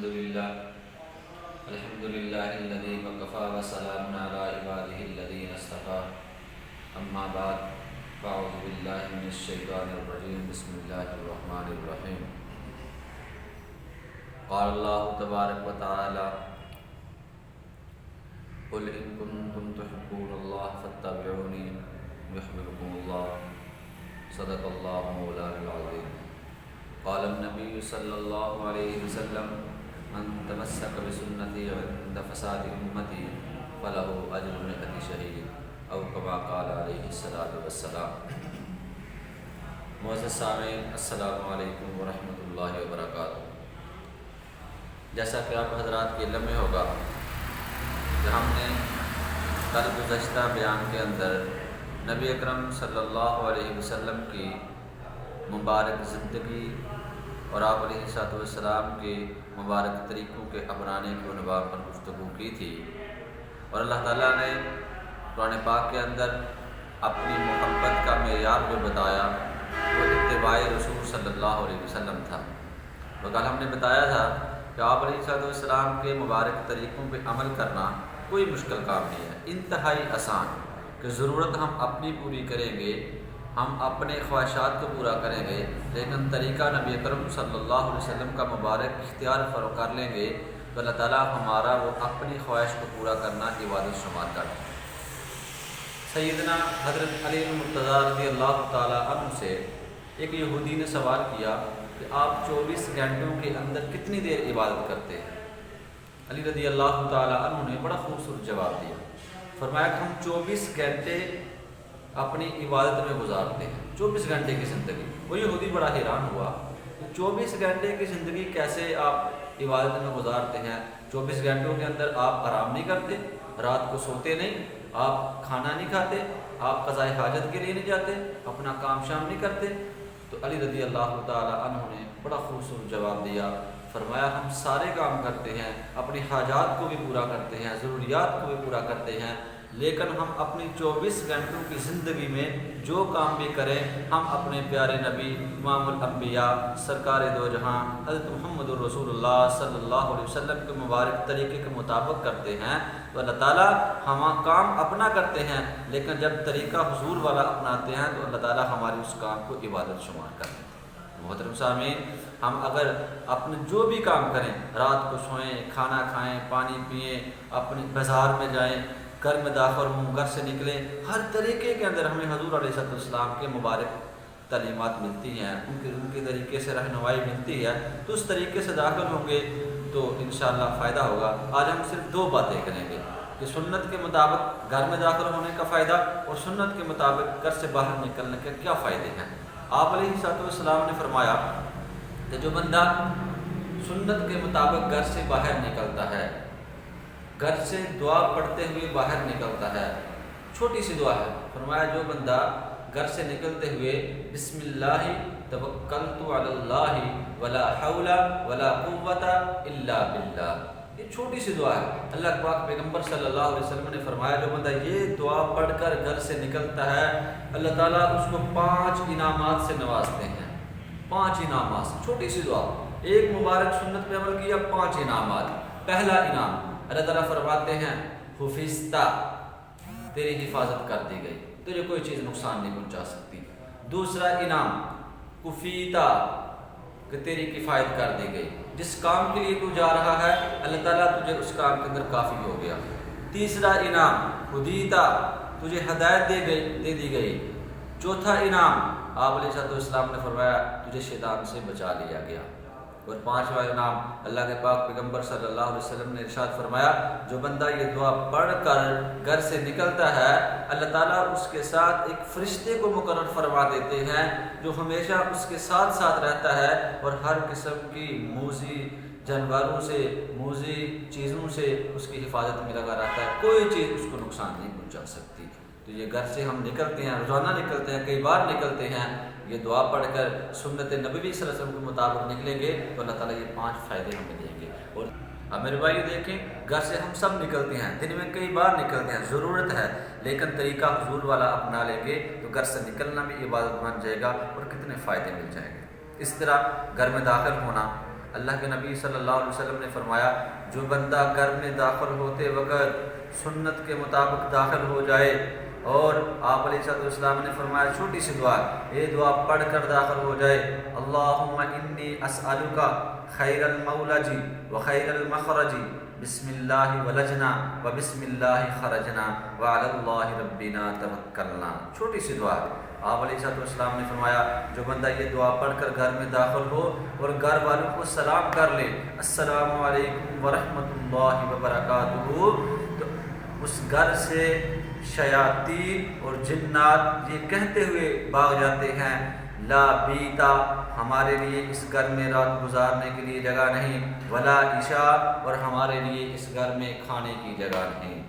الحمد لله الذي وكفى وسلام على عباده الذين اصطفى اما بعد فاعوذ بالله من الشيطان الرجيم بسم الله الرحمن الرحيم قال الله تبارك وتعالى قل إن كنتم تحبون الله فاتبعوني يحببكم الله صدق الله مولانا العظيم قال النبي صلى الله عليه وسلم من تمسك بسنتي عند فساد أمتي فله أجر 100 شهيد أو كما قال عليه الصلاة والسلام۔ معزز سامعین، السلام علیکم ورحمۃ اللہ وبرکاتہ۔ جیسا کہ آپ حضرات کے علم میں ہوگا کہ ہم نے کل گزشتہ بیان کے اندر نبی اکرم صلی اللہ علیہ وسلم کی مبارک زندگی اور آپ علیہ السلام کے مبارک طریقوں کے اپنانے کے عنوان پر گفتگو کی تھی، اور اللہ تعالیٰ نے قرآن پاک کے اندر اپنی محبت کا معیار جو بتایا وہ اتباع رسول صلی اللہ علیہ وسلم تھا۔ تو کل ہم نے بتایا تھا کہ آپ علیہ السلام کے مبارک طریقوں پہ عمل کرنا کوئی مشکل کام نہیں ہے، انتہائی آسان، کہ ضرورت ہم اپنی پوری کریں گے، ہم اپنے خواہشات کو پورا کریں گے، لیکن طریقہ نبی اکرم صلی اللہ علیہ وسلم کا مبارک اختیار کر لیں گے تو اللہ تعالیٰ ہمارا وہ اپنی خواہش کو پورا کرنا عبادت شمار کر دیں۔ سیدنا حضرت علی المرتضیٰ رضی اللہ تعالیٰ عنہ سے ایک یہودی نے سوال کیا کہ آپ 24 گھنٹوں کے اندر کتنی دیر عبادت کرتے ہیں؟ علی رضی اللہ تعالیٰ عنہ نے بڑا خوبصورت جواب دیا، فرمایا کہ ہم 24 گھنٹے اپنی عبادت میں گزارتے ہیں، 24 گھنٹے کی زندگی۔ وہ یہودی بڑا حیران ہوا کہ 24 گھنٹے کی زندگی کیسے آپ عبادت میں گزارتے ہیں؟ 24 گھنٹوں کے اندر آپ آرام نہیں کرتے، رات کو سوتے نہیں، آپ کھانا نہیں کھاتے، آپ قضاء حاجت کے لیے نہیں جاتے، اپنا کام شام نہیں کرتے؟ تو علی رضی اللہ تعالیٰ عنہ نے بڑا خوبصورت جواب دیا، فرمایا ہم سارے کام کرتے ہیں، اپنی حاجات کو بھی پورا کرتے ہیں، ضروریات کو بھی پورا کرتے ہیں، لیکن ہم اپنی 24 گھنٹوں کی زندگی میں جو کام بھی کریں ہم اپنے پیارے نبی امام الانبیاء سرکار دو جہاں حضرت محمد الرسول اللہ صلی اللہ علیہ وسلم کے مبارک طریقے کے مطابق کرتے ہیں۔ تو اللہ تعالیٰ ہم کام اپنا کرتے ہیں، لیکن جب طریقہ حضور والا اپناتے ہیں تو اللہ تعالیٰ ہمارے اس کام کو عبادت شمار کرتے ہیں۔ محترم سامعین، ہم اگر اپنے جو بھی کام کریں، رات کو سوئیں، کھانا کھائیں، پانی پئیں، اپنے بازار میں جائیں، گھر میں داخل ہوں، گھر سے نکلیں، ہر طریقے کے اندر ہمیں حضور علیہ السلام کے مبارک تعلیمات ملتی ہیں، ان کے طریقے سے رہنمائی ملتی ہے، تو اس طریقے سے داخل ہوں گے تو انشاءاللہ فائدہ ہوگا۔ آج ہم صرف 2 باتیں کریں گے کہ سنت کے مطابق گھر میں داخل ہونے کا فائدہ اور سنت کے مطابق گھر سے باہر نکلنے کے کیا فائدے ہیں۔ آپ علیہ السلام نے فرمایا کہ جو بندہ سنت کے مطابق گھر سے باہر نکلتا ہے، گھر سے دعا پڑھتے ہوئے باہر نکلتا ہے، چھوٹی سی دعا ہے، فرمایا جو بندہ گھر سے نکلتے ہوئے بسم اللہ توکلت علی اللہ ولا حول ولا قوت الا باللہ، یہ چھوٹی سی دعا ہے، اللہ پاک پیغمبر صلی اللہ علیہ وسلم نے فرمایا جو بندہ یہ دعا پڑھ کر گھر سے نکلتا ہے اللہ تعالیٰ اس کو 5 انعامات سے نوازتے ہیں۔ 5 انعامات سے، چھوٹی سی دعا، ایک مبارک سنت پہ عمل کیا، 5 انعامات۔ پہلا انعام اللہ تعالیٰ فرماتے ہیں حفظتا، تیری حفاظت کر دی گئی، تجھے کوئی چیز نقصان نہیں پہنچا سکتی۔ دوسرا انعام کفیتا، کہ تیری کفایت کر دی گئی، جس کام کے لیے تو جا رہا ہے اللہ تعالیٰ تجھے اس کام کے اندر کافی ہو گیا۔ تیسرا انعام ہدیتا، تجھے ہدایت دے دی گئی۔ چوتھا انعام آپ علیہ السلام نے فرمایا تجھے شیطان سے بچا لیا گیا۔ اور 5واں انعام اللہ کے پاک پیغمبر صلی اللہ علیہ وسلم نے ارشاد فرمایا جو بندہ یہ دعا پڑھ کر گھر سے نکلتا ہے اللہ تعالیٰ اس کے ساتھ ایک فرشتے کو مقرر فرما دیتے ہیں جو ہمیشہ اس کے ساتھ ساتھ رہتا ہے اور ہر قسم کی موذی جانوروں سے، موذی چیزوں سے اس کی حفاظت میں لگا رہتا ہے، کوئی چیز اس کو نقصان نہیں پہنچا سکتی۔ تو یہ گھر سے ہم نکلتے ہیں، روزانہ نکلتے ہیں، کئی بار نکلتے ہیں، یہ دعا پڑھ کر سنت نبوی صلی اللہ علیہ وسلم کے مطابق نکلیں گے تو اللہ تعالیٰ یہ 5 فائدے ہمیں دیں گے۔ اور میرے بھائی دیکھیں، گھر سے ہم سب نکلتے ہیں، دن میں کئی بار نکلتے ہیں، ضرورت ہے، لیکن طریقہ حضور والا اپنا لیں گے تو گھر سے نکلنا بھی عبادت بن جائے گا اور کتنے فائدے مل جائیں گے۔ اس طرح گھر میں داخل ہونا، اللہ کے نبی صلی اللہ علیہ وسلم نے فرمایا جو بندہ گھر میں داخل ہوتے وقت سنت کے مطابق داخل ہو جائے، اور آپ علیہ السلام نے فرمایا چھوٹی سی دعا، یہ دعا پڑھ کر داخل ہو جائے، اللہم انی اسألک خیر المولج و خیر المخرج، بسم اللہ ولجنا و بسم اللہ خرجنا وعلی اللہ ربنا توکلنا، چھوٹی سی دعا۔ آپ علیہ السلام نے فرمایا جو بندہ یہ دعا پڑھ کر گھر میں داخل ہو اور گھر والوں کو سلام کر لے، السلام علیکم ورحمۃ اللہ وبرکاتہ، تو اس گھر سے شیاطین اور جنات یہ کہتے ہوئے بھاگ جاتے ہیں لا بیتا، ہمارے لیے اس گھر میں رات گزارنے کے لیے جگہ نہیں، ولا عشاء، اور ہمارے لیے اس گھر میں کھانے کی جگہ نہیں۔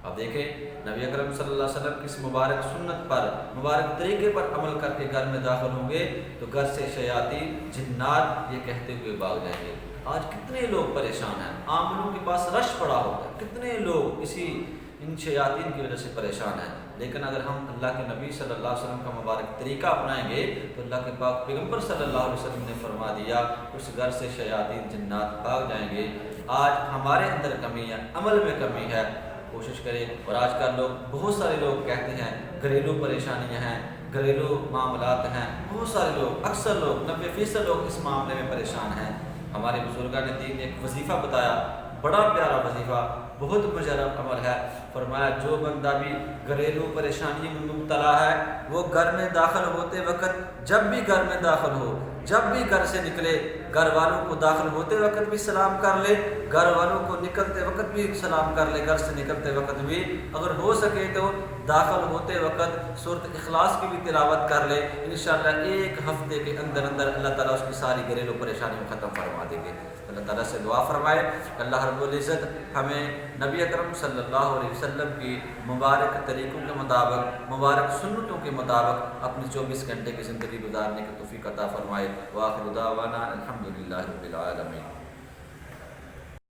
اب دیکھیں نبی اکرم صلی اللہ علیہ وسلم کس مبارک سنت پر، مبارک طریقے پر عمل کر کے گھر میں داخل ہوں گے تو گھر سے شیاطین جنات یہ کہتے ہوئے بھاگ جائیں گے۔ آج کتنے لوگ پریشان ہیں، عام لوگوں کے پاس رش پڑا ہوتا ہے، کتنے لوگ ان شیاطین کی وجہ سے پریشان ہیں، لیکن اگر ہم اللہ کے نبی صلی اللہ علیہ وسلم کا مبارک طریقہ اپنائیں گے تو اللہ کے پاک پیغمبر صلی اللہ علیہ وسلم نے فرما دیا اس گھر سے شیاطین جنات بھاگ جائیں گے۔ آج ہمارے اندر کمی ہے، عمل میں کمی ہے، کوشش کریں۔ اور آج کل بہت سارے لوگ کہتے ہیں گھریلو پریشانیاں ہیں، گھریلو معاملات ہیں، بہت سارے لوگ، اکثر لوگ 90% لوگ اس معاملے میں پریشان ہیں۔ ہمارے بزرگان دین نے ایک وظیفہ بتایا، بڑا پیارا وظیفہ، بہت مجرب عمل ہے۔ فرمایا جو بندہ بھی گھریلو پریشانی میں مبتلا ہے وہ گھر میں داخل ہوتے وقت جب بھی گھر میں داخل ہو، جب بھی گھر سے نکلے، گھر والوں کو داخل ہوتے وقت بھی سلام کر لے، گھر والوں کو نکلتے وقت بھی سلام کر لے، گھر سے نکلتے وقت بھی، اگر ہو سکے تو داخل ہوتے وقت سورۃ اخلاص کی بھی تلاوت کر لے، انشاءاللہ ایک ہفتے کے اندر اللہ تعالیٰ اس کی ساری گھریلو پریشانیوں ختم فرما دیں گے۔ اللہ تعالیٰ سے دعا فرمائے اللہ رب العزت ہمیں نبی اکرم صلی اللہ علیہ وسلم کی مبارک طریقوں کے مطابق، مبارک سنتوں کے مطابق اپنی 24 گھنٹے کی زندگی گزارنے کی توفیق عطا فرمائے۔ وآخر دعوانا الحمدللہ رب العالمین۔